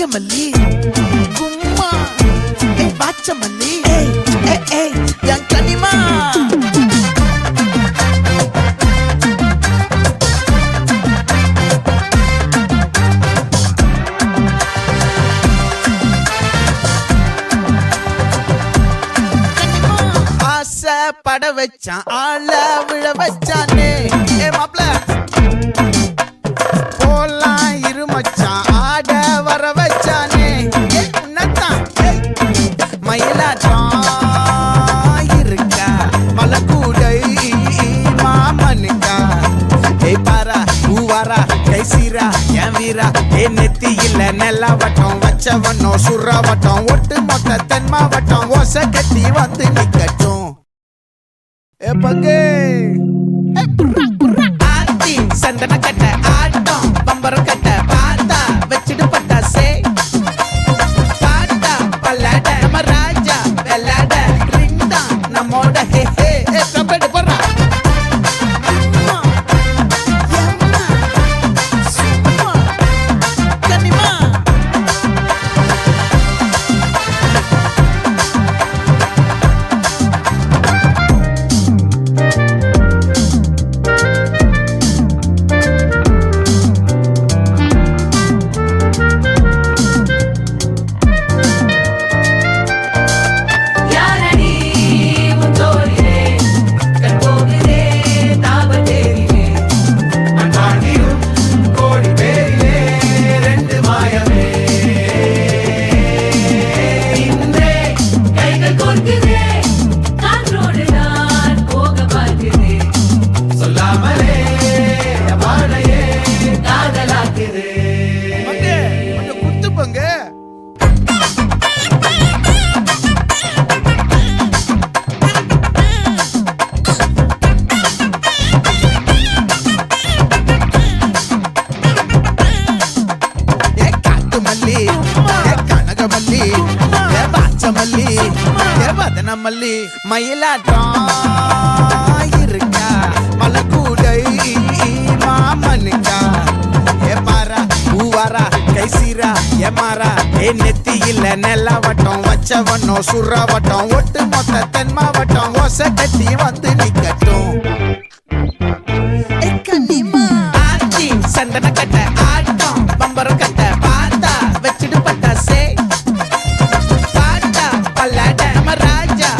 கனகமல்லி கும்மா பாச்சமல்லி என் கனிமா பட வச்சான் ஆள விழ வச்சானே மாப்ள போலாம் இருமச்சான் ஆட வர வச்சானே உன்னத்தான் மயிலாட்டம் இருக்கா மலக்கூடை மாமனுக்கா பாரா பூவாரா கைசீரா என் வீரா நெத்தி இல்ல நெல்லா வட்டம் வச்சவனோ சுறா வட்டம் ஒட்டு மொத்த தென் மாவட்டம் ஓசை கட்டி வந்து நிக்கட்டும் பங்கே ஆத்தி சந்தன கட்ட ஆட்டம் பம்பரம் கட்ட பாத்தா வச்சிடு பட்டாசே பாட்டா பல்லாட நம்ம ராஜா வெள்ளாட ரிங் தான் நம்மோட ஹே ஹே கம்பெடு போடுறா கனகமல்லி பாச்சமல்லி வதனமல்லி மயிலாட்டம் இருக்கா மலக்கூடை மாமனுக்கா பாரா பூவாரா கைசீரா மாறா நெத்தி இல்ல நெல்லா வட்டம் வச்சவனோ சுறா வட்டம் ஒட்டு மொத்த தென் மாவட்டம் ஓசை கட்டி வந்து நிக்கட்டும் சந்தன கட்ட ஆட்டம் பம்பரம் கட்ட பாத்தா வச்சிடு பட்டாசே பாட்டா பல்லாட நம்ம ராஜா